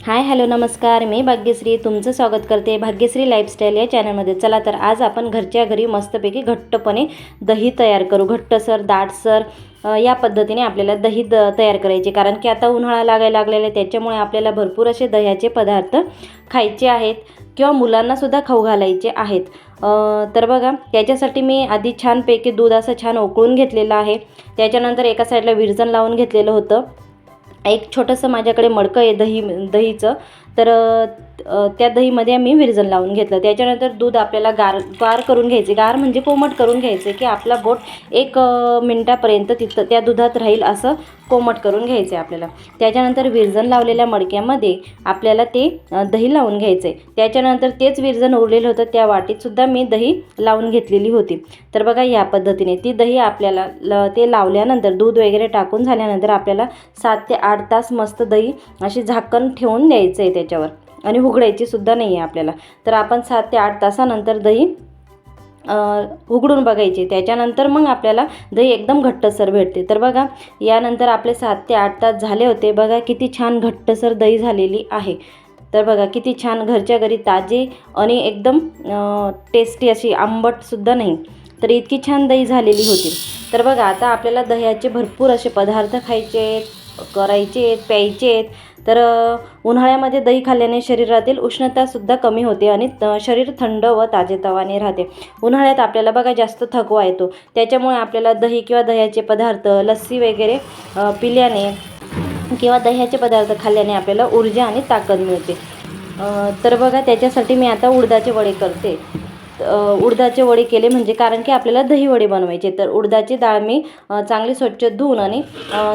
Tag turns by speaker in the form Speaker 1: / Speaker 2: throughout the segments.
Speaker 1: Hi hello नमस्कार, मी भाग्यश्री तुमचं स्वागत करते भाग्यश्री लाईफस्टाईल या चॅनलमध्ये। चला तर आज आपण घरच्या घरी मस्तपैकी घट्टपणे दही तयार करू। घट्टसर दाटसर या पद्धतीने आपल्याला दही तयार करायचे, कारण की आता उन्हाळा लागायला लागलेला आहे, त्याच्यामुळे आपल्याला भरपूर असे दह्याचे पदार्थ खायचे आहेत किंवा मुलांनासुद्धा खाऊ घालायचे आहेत। तर बघा, त्याच्यासाठी मी आधी छानपैकी दूध असं छान उकळून घेतलेलं आहे। त्याच्यानंतर एका साईडला विरजण लावून घेतलेलं होतं। एक छोटंसं माझ्याकडे मडकं आहे दहीचं, तर त्या दहीमध्ये मी विरजण लावून घेतलं। त्याच्यानंतर दूध आपल्याला गार करून घ्यायचे, गार म्हणजे कोमट करून घ्यायचे की आपला बोट 1 मिनिटापर्यंत तिथं त्या दुधात राहील असं कोमट करून घ्यायचे आपल्याला। त्याच्यानंतर विरजण लावलेल्या मडक्यामध्ये आपल्याला ते दही लावून घ्यायचे। त्याच्यानंतर तेच विरजण उरलेलं होतं, त्या वाटीतसुद्धा मी दही लावून घेतलेली होती। तर बघा, या पद्धतीने ती दही आपल्याला ते लावल्यानंतर दूध वगैरे टाकून झाल्यानंतर आपल्याला 7 ते 8 तास मस्त दही अशी झाकण ठेवून द्यायचं आहे त्याच्यावर, आणि उघडायची सुद्धा नाही आहे आपल्याला। तर आपण 7 ते 8 तासानंतर दही उघडून बघायचे। त्याच्यानंतर मग आपल्याला दही एकदम घट्टसर भेटते। तर बघा, यानंतर आपले 7 ते 8 तास झाले होते। बघा किती छान घट्टसर दही झालेली आहे। तर बघा किती छान, घरच्या घरी ताजे आणि एकदम टेस्टी अशी, आंबटसुद्धा नाही, तर इतकी छान दही झालेली होती। तर बघा, आता आपल्याला दह्याचे भरपूर असे पदार्थ खायचे आहेत, करायचे आहेत, प्यायचे आहेत। तर उन्हाळ्यामध्ये दही खाल्ल्याने शरीरातील उष्णतासुद्धा कमी होते आणि शरीर थंड व ताजेतवाने राहते। उन्हाळ्यात आपल्याला बघा जास्त थकवा येतो, त्याच्यामुळे आपल्याला दही किंवा दह्याचे पदार्थ, लस्सी वगैरे पिल्याने किंवा दह्याचे पदार्थ खाल्ल्याने आपल्याला ऊर्जा आणि ताकद मिळते। तर बघा, त्याच्यासाठी मी आता उडदाचे वडे करते। उडदाचे वडे केले म्हणजे, कारण की आपल्याला दही वडे बनवायचे। तर उडदाची डाळ मी चांगली स्वच्छ धुवून आणि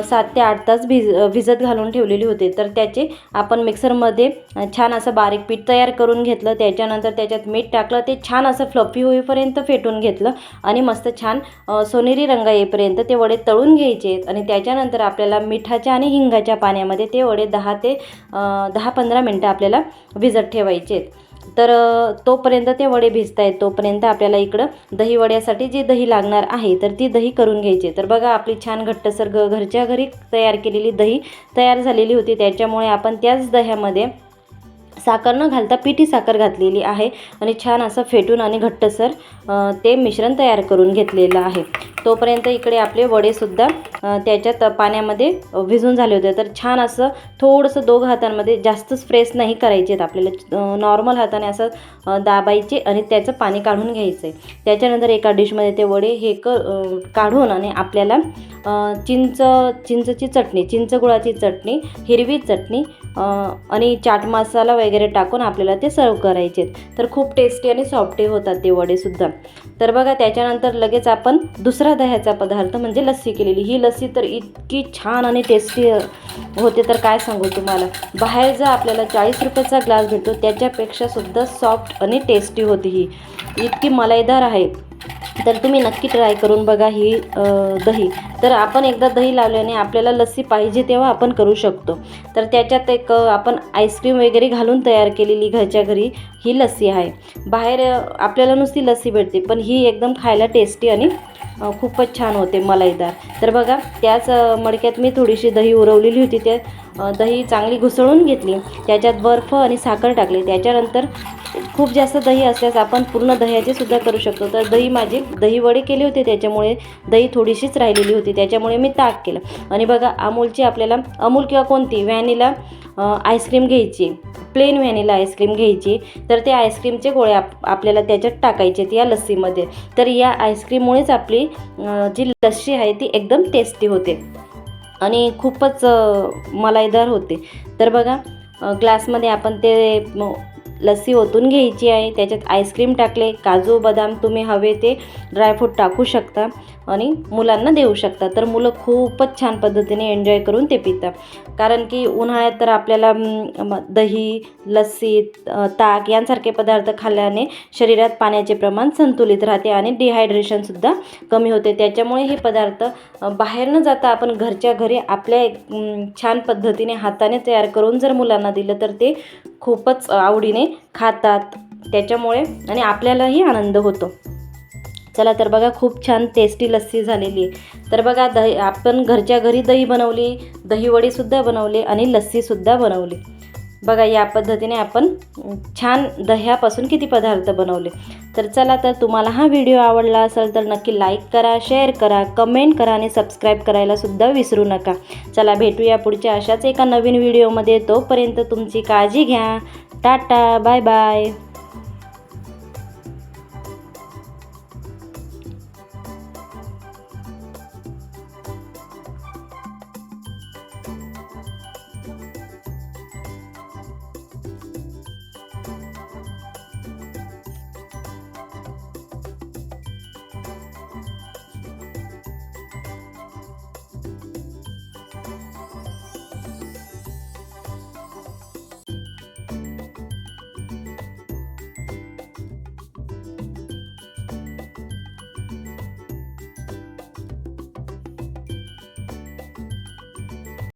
Speaker 1: 7 ते 8 तास भिजत घालून ठेवलेली होते। तर त्याचे आपण मिक्सरमध्ये छान असं बारीक पीठ तयार करून घेतलं। त्याच्यानंतर त्याच्यात मीठ टाकलं, ते छान असं फ्लफी होईपर्यंत फेटून घेतलं आणि मस्त छान सोनेरी रंग येईपर्यंत ते वडे तळून घ्यायचे। आणि त्याच्यानंतर आपल्याला मिठाच्या आणि हिंगाच्या पाण्यामध्ये ते वडे 10-15 मिनटं आपल्याला भिजत ठेवायचे। तर तोपर्यंत ते वडे भिजत आहेत, तोपर्यंत आपल्याला इकडं दही वड्यासाठी जी दही लागणार आहे तर ती दही करून घ्यायची। तर बघा, आपली छान घट्टसर घरच्या घरी तयार केलेली दही तयार झालेली होती। त्याच्यामुळे आपण त्याच दह्यामध्ये साखर न घालता पिठी साखर घातलेली आहे आणि छान असं फेटून आणि घट्टसर ते मिश्रण तयार करून घेतलेलं आहे। तोपर्यंत इकडे आपले वडेसुद्धा त्याच्यात पाण्यामध्ये भिजून झाले होते। तर छान असं थोडंसं दोघं हातांमध्ये, जास्तच प्रेस नाही करायचे आहेत आपल्याला, नॉर्मल हाताने असं दाबायचे आणि त्याचं पाणी काढून घ्यायचं आहे। त्याच्यानंतर एका डिशमध्ये ते वडे काढून आणि आपल्याला चिंचची चटणी, चिंचगुळाची चटणी, हिरवी चटणी आणि चाट मसाला वगैरे टाकून आपल्याला ते सर्व करायचे। तर खूप टेस्टी आणि सॉफ्टी होतात ते वडेसुद्धा। तर बघा, त्याच्यानंतर लगेच आपण दुसरा दह्याचा पदार्थ म्हणजे लस्सी केलेली। ही लस्सी तर इतकी छान आणि टेस्टी होते, तर काय सांगू तुम्हाला। बाहेर जर आपल्याला 40 रुपयाचा ग्लास भेटतो, त्याच्यापेक्षा सुद्धा सॉफ्ट आणि टेस्टी होती ही, इतकी मलाईदार आहे। तर तुम्ही नक्की ट्राय करून बघा ही दही। तर आपण एकदा दही लावल्याने आपल्याला लस्सी पाहिजे तेव्हा आपण करू शकतो। तर त्याच्यात एक आपण आईस्क्रीम वगैरे घालून तयार केलेली घरच्या घरी ही लस्सी आहे। बाहेर आपल्याला नुसती लस्सी भेटते, पण ही एकदम खायला टेस्टी आणि खूपच छान होते, मलाईदार। तर बघा, त्याच मडक्यात मी थोडीशी दही उरवलेली होती, ते दही चांगली घुसळून घेतली, त्याच्यात बर्फ आणि साखर टाकली। त्याच्यानंतर खूप जास्त दही असल्यास आपण पूर्ण दह्याचे सुद्धा करू शकतो। तर दही वडे केले होते, त्याच्यामुळे दही थोडीशीच राहिलेली होती, त्याच्यामुळे मी ताक केलं। आणि बघा, आपल्याला अमूल किंवा कोणती व्हॅनिला आईस्क्रीम घ्यायची, प्लेन व्हॅनिला आईस्क्रीम घ्यायची। तर ते आईस्क्रीमचे गोळे आपल्याला त्याच्यात टाकायचे या लस्सीमध्ये। तर या आईस्क्रीममुळेच आपली जी लस्सी आहे ती एकदम टेस्टी होते आणि खूपच मलाईदार होते। तर बघा, ग्लासमध्ये आपण ते लस्सी ओतून घ्यायची आहे, त्याच्यात आईस्क्रीम टाकले, काजू बदाम तुम्ही हवे ते ड्रायफ्रूट टाकू शकता आणि मुलांना देऊ शकता। तर मुलं खूपच छान पद्धतीने एन्जॉय करून ते पितात, कारण की उन्हाळ्यात तर आपल्याला दही, लस्सी, ताक यांसारखे पदार्थ खाल्ल्याने शरीरात पाण्याचे प्रमाण संतुलित राहते आणि डिहायड्रेशनसुद्धा कमी होते। त्याच्यामुळे हे पदार्थ बाहेर न जाता आपण घरच्या घरी आपल्या छान पद्धतीने हाताने तयार करून जर मुलांना दिलं तर ते खूपच आवडीने खातात, त्याच्यामुळे आणि आपल्यालाही आनंद होतो। चला तर बघा, खूप छान टेस्टी लस्सी झालेली आहे। तर बघा, आपण घरच्या घरी दही बनवली, दही वडीसुद्धा बनवले आणि लस्सीसुद्धा बनवली। बघा या पद्धतीने आपण छान दह्यापासून किती पदार्थ बनवले. तर चला, तर तुम्हाला हा व्हिडिओ आवडला असेल तर नक्की लाईक करा, शेअर करा, कमेंट करा आणि सबस्क्राईब करायला सुद्धा विसरू नका. चला, भेटूया पुढच्या अशाच एका नवीन व्हिडिओमध्ये. तोपर्यंत तुमची काळजी घ्या. Tata, bye bye.